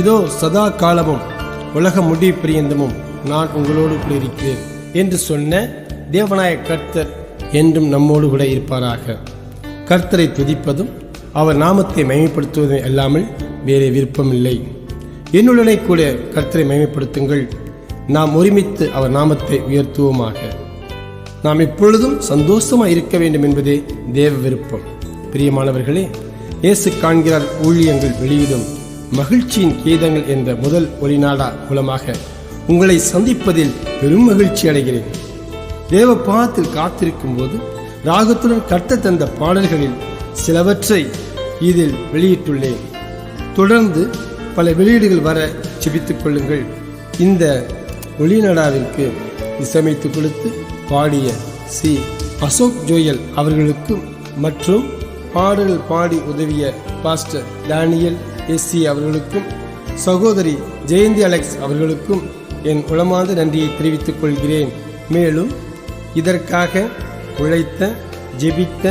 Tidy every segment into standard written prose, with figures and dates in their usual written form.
இதோ சதா காலமும் உலக முடிவு பிரியந்தமும் நான் உங்களோடு கூட இருக்கிறேன் என்று சொன்ன தேவனாய கர்த்தர் என்றும் நம்மோடு கூட இருப்பாராக. கர்த்தரை துதிப்பதும் அவர் நாமத்தை மகிமைப்படுத்துவதும் அல்லாமல் வேறு விருப்பமில்லை. என்னுடனே கூட கர்த்தரை மகிமைப்படுத்துங்கள். நாம் ஒருமித்து அவர் நாமத்தை உயர்த்துவோமாக. நாம் எப்பொழுதும் சந்தோஷமாக இருக்க வேண்டும் என்பதே தேவ விருப்பம். பிரியமானவர்களே, இயேசு காண்கிறார் ஊழியங்கள் வெளியிடும் மகிழ்ச்சியின் கீதங்கள் என்ற முதல் ஒளிநாடா மூலமாக உங்களை சந்திப்பதில் பெரும் மகிழ்ச்சி அடைகிறேன். தேவ பாதத்தில் காத்திருக்கும் போது ராகத்துடன் கட்ட தந்த பாடல்களில் சிலவற்றை இதில் வெளியிட்டுள்ளேன். தொடர்ந்து பல வெளியீடுகள் வர செபித்துக் கொள்ளுங்கள். இந்த ஒளிநாடாவிற்கு இசையமைத்து கொடுத்து பாடிய சி அசோக் ஜோயல் அவர்களுக்கும் மற்றும் பாடல்கள் பாடி உதவிய பாஸ்டர் டேனியல் எஸ்சி அவர்களுக்கும் சகோதரி ஜெயந்தி அலெக்ஸ் அவர்களுக்கும் என் உளமார்ந்த நன்றியை தெரிவித்துக் கொள்கிறேன். மேலும் இதற்காக உழைத்த, ஜெபித்த,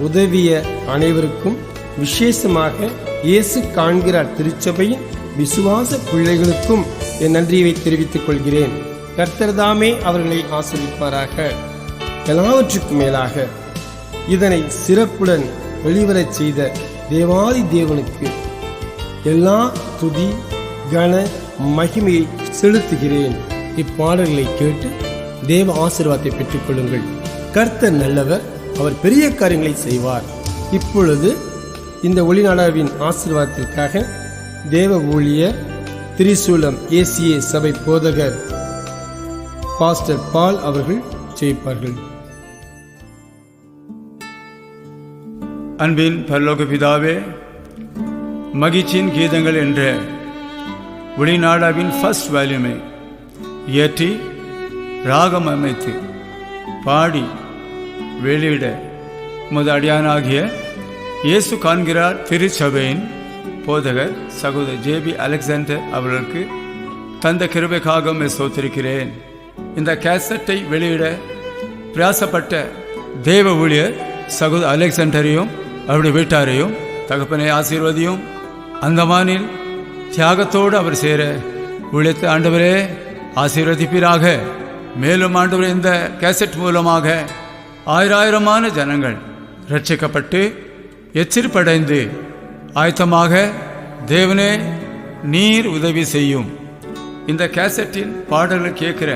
உதவிய அனைவருக்கும், விசேஷமாக இயேசு காண்கிறார் திருச்சபையின் விசுவாச பிள்ளைகளுக்கும் என் நன்றியை தெரிவித்துக் கொள்கிறேன். கர்த்தர்தாமே அவர்களை ஆசீர்வதிப்பாராக. எல்லாவற்றுக்கும் மேலாக இதனை சிறப்புடன் வெளிவரச் செய்த தேவாதி தேவனுக்கு எல்லா துதி, கன, மகிமையை செலுத்துகிறேன். இப்பாடல்களை கேட்டு தேவ ஆசீர்வாதத்தை பெற்றுக் கொள்ளுங்கள். கர்த்தர் நல்லவர், அவர் பெரிய காரியங்களை செய்வார். இப்பொழுது இந்த ஒளிநாடாவின் ஆசீர்வாதத்திற்காக தேவ ஊழியர் திரிசூலம் ஏசிஏ சபை போதகர் பாஸ்டர் பால் அவர்கள் ஜெயிப்பார்கள். அன்பின் பரலோக பிதாவே, மகிழ்ச்சியின் கீதங்கள் என்ற ஒளிநாடாவின் ஃபர்ஸ்ட் வால்யூமை இயற்றி ராகம் அமைத்து பாடி வெளியிட உமது அடியானாகிய இயேசு காண்கிறார் திருச்சபையின் போதகர் சகோதரர் ஜேபி அலெக்சாண்டர் அவர்களுக்கு தந்த கிருபைக்காக ஸ்தோத்திரிக்கிறேன். இந்த கேசட்டை வெளியிட பிரயாசப்பட்ட தேவ ஊழியர் சகோதரர் அலெக்சாண்டரையும் அவருடைய வீட்டாரையும் தகப்பனை ஆசீர்வதியும். அந்தமானில் தியாகத்தோடு அவர் சேர ஊழியத்தை ஆண்டவரே ஆசீர்வதிப்பீராக. மேலும் ஆண்டவரே, இந்த கேசட் மூலமாக ஆயிரமான ஜனங்கள் ரட்சிக்கப்பட்டு எச்சரிப்படைந்து ஆயத்தமாக தேவனே நீர் உதவி செய்யும். இந்த கேசட்டின் பாடல்கள் கேட்கிற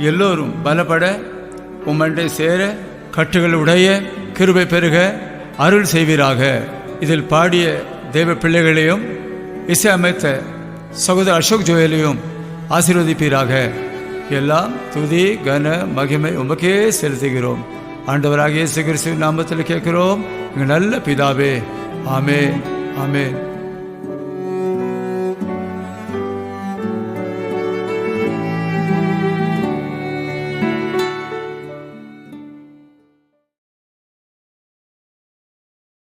எல்லோரும் பலப்பட, உம்மண்டை சேர, கட்டுகள் உடைய, கிருபை பெருக அருள் செய்வீராக. இதில் பாடிய தேவ பிள்ளைகளையும் இசை அமைத்த சகோதரர் அசோக் ஜோயலையும் ஆசீர்வதிப்பீராக. எல்லாம் துதி, கன, மகிமை உமக்கே செலுத்துகிறோம். ஆண்டவராகிய இயேசு கிறிஸ்துவின் நாமத்தில் கேட்கிறோம், எங்கள் நல்ல பிதாவே. ஆமென், ஆமென்.